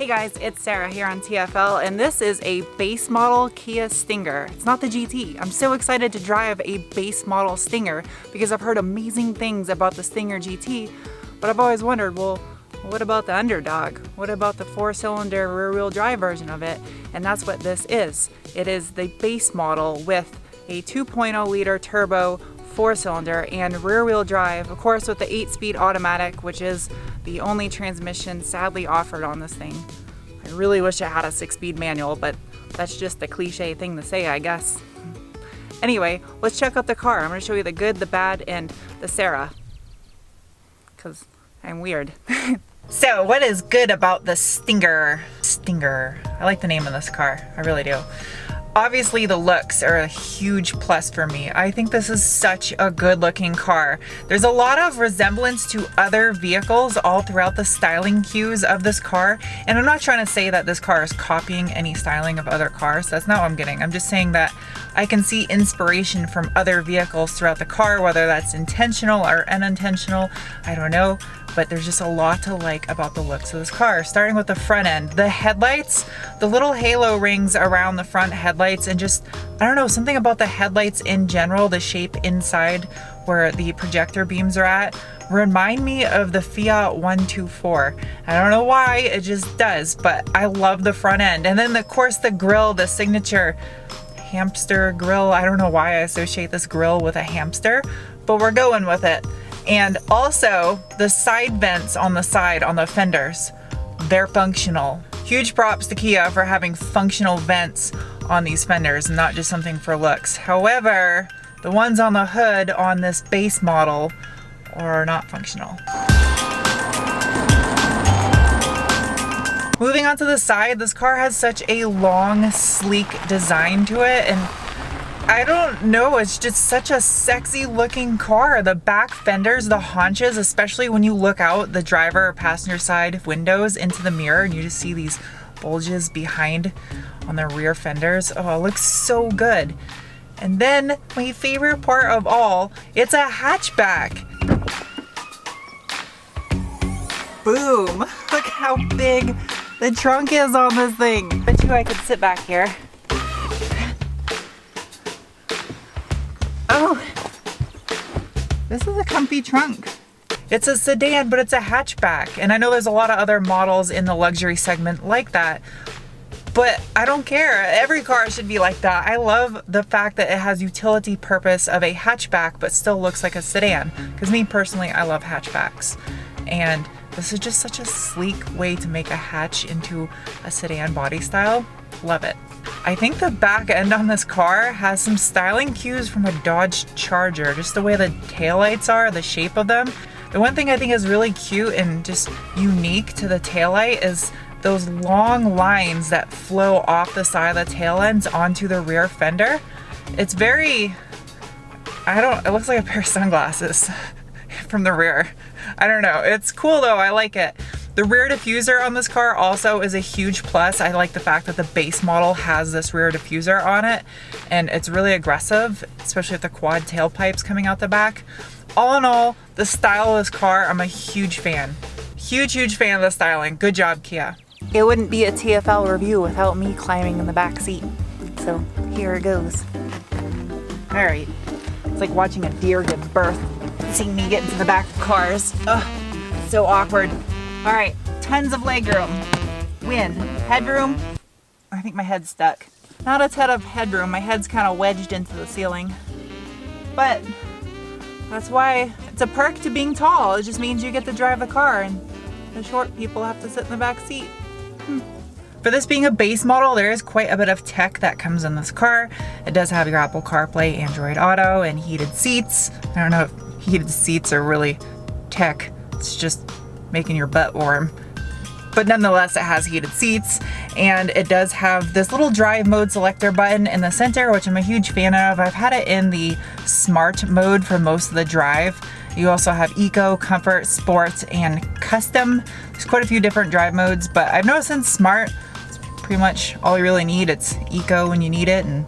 Hey guys, it's Sarah here on TFL, and this is a base model Kia Stinger. It's not the GT. I'm so excited to drive a base model Stinger because I've heard amazing things about the Stinger GT, but I've always wondered, well, what about the underdog? What about the 4-cylinder rear-wheel drive version of it? And that's what this is. It is the base model with a 2.0 liter turbo 4-cylinder and rear-wheel drive, of course with the 8-speed automatic, which is the only transmission sadly offered on this thing. I really wish it had a 6-speed manual, but that's just the cliche thing to say, I guess. Anyway, let's check out the car. I'm going to show you the good, the bad, and the Sarah, because I'm weird. So what is good about the Stinger? I like the name of this car, I really do. Obviously the looks are a huge plus for me. I think this is such a good looking car. There's a lot of resemblance to other vehicles all throughout the styling cues of this car. And I'm not trying to say that this car is copying any styling of other cars. That's not what I'm getting. I'm just saying that I can see inspiration from other vehicles throughout the car, whether that's intentional or unintentional, I don't know. But there's just a lot to like about the looks of this car. Starting with the front end, the headlights, the little halo rings around the front headlights, and just, I don't know, something about the headlights in general, the shape inside where the projector beams are at, remind me of the Fiat 124. I don't know why, it just does, but I love the front end. And then of course the grille, the signature hamster grille. I don't know why I associate this grille with a hamster, but we're going with it. And also the side vents on the side on the fenders, they're functional. Huge props to Kia for having functional vents on these fenders and not just something for looks. However, the ones on the hood on this base model are not functional. Moving on to the side, this car has such a long, sleek design to it, and I don't know, it's just such a sexy looking car. The back fenders, the haunches, especially when you look out the driver or passenger side windows into the mirror and you just see these bulges behind on the rear fenders. Oh, it looks so good. And then my favorite part of all, it's a hatchback. Boom, look how big the trunk is on this thing. Bet you I could sit back here. Oh, this is a comfy trunk. It's a sedan, but it's a hatchback. And I know there's a lot of other models in the luxury segment like that, but I don't care. Every car should be like that. I love the fact that it has utility purpose of a hatchback, but still looks like a sedan. Because me personally, I love hatchbacks. And this is just such a sleek way to make a hatch into a sedan body style. Love it. I think the back end on this car has some styling cues from a Dodge Charger, just the way the taillights are, the shape of them. The one thing I think is really cute and just unique to the taillight is those long lines that flow off the side of the tail ends onto the rear fender. It's very, it looks like a pair of sunglasses from the rear. I don't know, it's cool though, I like it. The rear diffuser on this car also is a huge plus. I like the fact that the base model has this rear diffuser on it, and it's really aggressive, especially with the quad tailpipes coming out the back. All in all, the style of this car, I'm a huge fan. Huge fan of the styling. Good job, Kia. It wouldn't be a TFL review without me climbing in the back seat. So here it goes. All right, it's like watching a deer give birth, seeing me get into the back of cars. Ugh, so awkward. All right, tons of legroom. Win. Headroom, I think my head's stuck. Not a ton of headroom, my head's kind of wedged into the ceiling. But that's why it's a perk to being tall. It just means you get to drive the car and the short people have to sit in the back seat. For this being a base model, there is quite a bit of tech that comes in this car. It does have your Apple CarPlay, Android Auto, and heated seats. I don't know if heated seats are really tech. It's just making your butt warm. But nonetheless, it has heated seats, and it does have this little drive mode selector button in the center, which I'm a huge fan of. I've had it in the smart mode for most of the drive. You also have eco, comfort, sport, and custom. There's quite a few different drive modes, but I've noticed in smart, it's pretty much all you really need. It's eco when you need it, and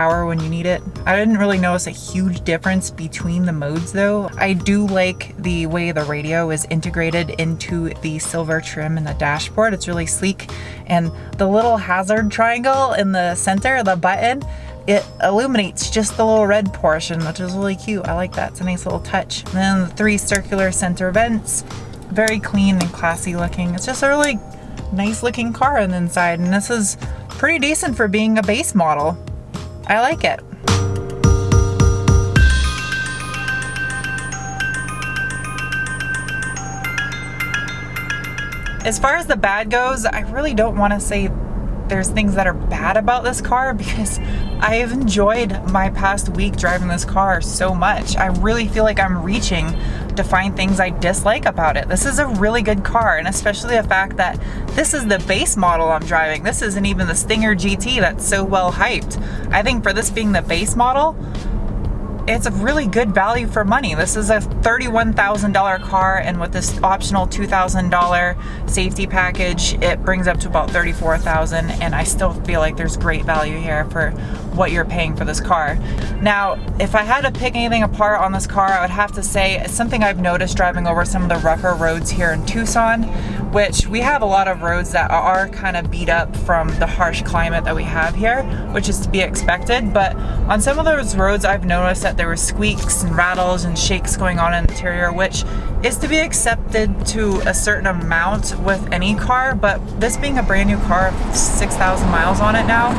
power when you need it. I didn't really notice a huge difference between the modes though. I do like the way the radio is integrated into the silver trim in the dashboard. It's really sleek, and the little hazard triangle in the center, the button, it illuminates just the little red portion, which is really cute. I like that. It's a nice little touch. And then the 3 circular center vents, very clean and classy looking. It's just a really nice looking car on the inside, and this is pretty decent for being a base model. I like it. As far as the bad goes, I really don't want to say there's things that are bad about this car, because I've enjoyed my past week driving this car so much. I really feel like I'm reaching to find things I dislike about it. This is a really good car, and especially the fact that this is the base model I'm driving. This isn't even the Stinger GT that's so well hyped. I think for this being the base model, it's a really good value for money. This is a $31,000 car, and with this optional $2,000 safety package, it brings up to about $34,000, and I still feel like there's great value here for what you're paying for this car. Now, if I had to pick anything apart on this car, I would have to say it's something I've noticed driving over some of the rougher roads here in Tucson, which we have a lot of roads that are kind of beat up from the harsh climate that we have here, which is to be expected. But on some of those roads, I've noticed that there were squeaks and rattles and shakes going on in the interior, which is to be accepted to a certain amount with any car. But this being a brand new car, 6,000 miles on it now,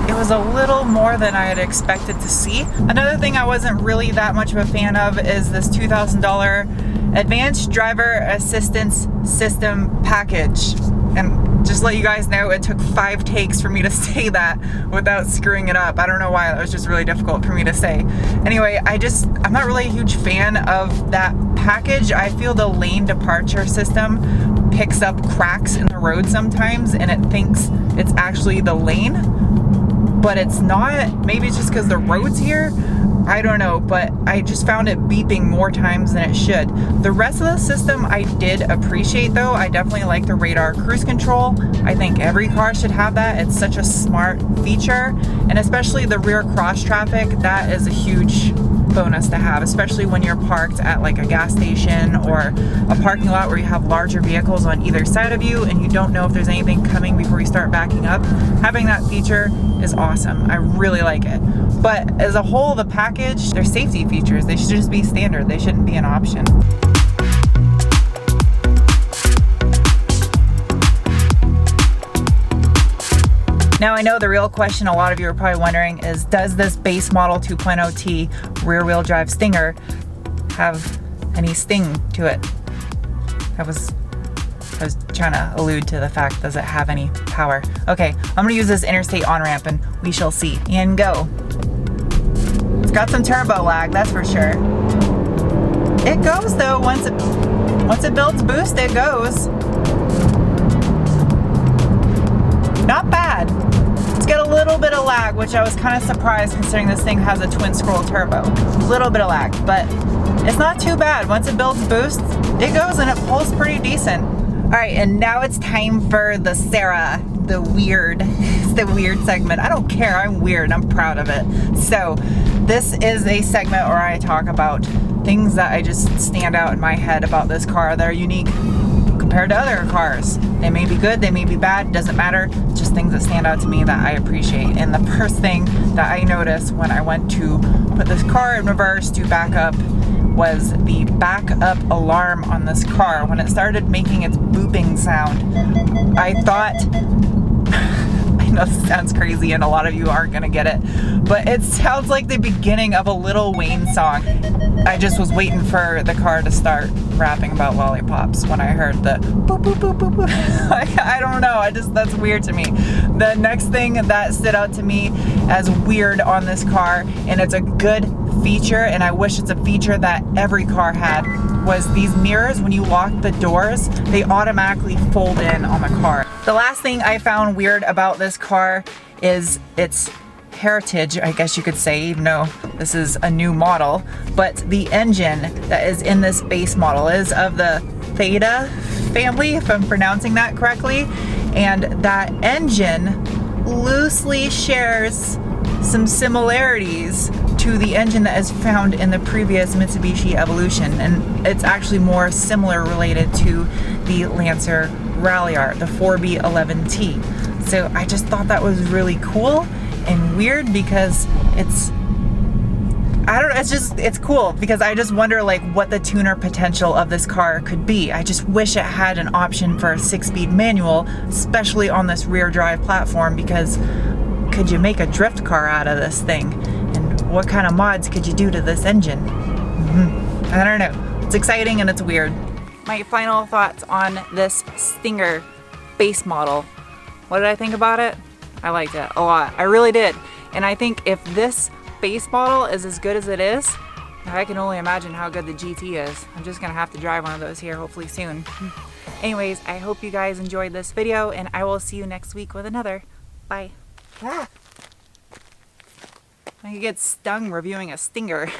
it was a little more than I had expected to see. Another thing I wasn't really that much of a fan of is this $2,000 Advanced Driver Assistance System package. And just to let you guys know, it took 5 takes for me to say that without screwing it up. I don't know why, that was just really difficult for me to say. Anyway, I'm not really a huge fan of that package. I feel the lane departure system picks up cracks in the road sometimes, and it thinks it's actually the lane, but it's not. Maybe it's just because the road's here. I don't know, but I just found it beeping more times than it should. The rest of the system I did appreciate though. I definitely like the radar cruise control. I think every car should have that. It's such a smart feature, and especially the rear cross traffic, that is a huge bonus to have, especially when you're parked at like a gas station or a parking lot where you have larger vehicles on either side of you and you don't know if there's anything coming before you start backing up. Having that feature is awesome. I really like it. But as a whole, the package, they're safety features. They should just be standard. They shouldn't be an option. Now, I know the real question a lot of you are probably wondering is, does this base model 2.0T rear wheel drive Stinger have any sting to it? I was trying to allude to the fact, does it have any power? Okay, I'm gonna use this interstate on-ramp and we shall see. And go. It's got some turbo lag, that's for sure. It goes though, once it builds boost, it goes. Not bad. It's got a little bit of lag, which I was kind of surprised considering this thing has a twin scroll turbo. A little bit of lag, but it's not too bad. Once it builds boost, it goes and it pulls pretty decent. All right, and now it's time for the Sarah, the weird. It's the weird segment. I don't care, I'm weird, I'm proud of it. So this is a segment where I talk about things that I just stand out in my head about this car that are unique compared to other cars. They may be good, they may be bad, doesn't matter. Just things that stand out to me that I appreciate. And the first thing that I noticed when I went to put this car in reverse to back up was the backup alarm on this car. When it started making its booping sound, I thought, I know this sounds crazy and a lot of you aren't gonna get it, but it sounds like the beginning of a Lil Wayne song. I just was waiting for the car to start rapping about lollipops when I heard the boop boop boop boop boop. I don't know, that's weird to me. The next thing that stood out to me as weird on this car, and it's a good feature, and I wish it's a feature that every car had, was these mirrors. When you lock the doors, they automatically fold in on the car. The last thing I found weird about this car is its heritage, I guess you could say, even though this is a new model, but the engine that is in this base model is of the Theta family, if I'm pronouncing that correctly, and that engine loosely shares some similarities to the engine that is found in the previous Mitsubishi Evolution, and it's actually more similar related to the Lancer Rally Art, the 4B11T. So I just thought that was really cool and weird because it's cool because I just wonder like what the tuner potential of this car could be. I just wish it had an option for a 6-speed manual, especially on this rear drive platform, because could you make a drift car out of this thing? And what kind of mods could you do to this engine? I don't know. It's exciting and it's weird. My final thoughts on this Stinger base model. What did I think about it? I liked it a lot. I really did. And I think if this base model is as good as it is, I can only imagine how good the GT is. I'm just gonna have to drive one of those here hopefully soon. Anyways, I hope you guys enjoyed this video, and I will see you next week with another. Bye. I could get stung reviewing a Stinger.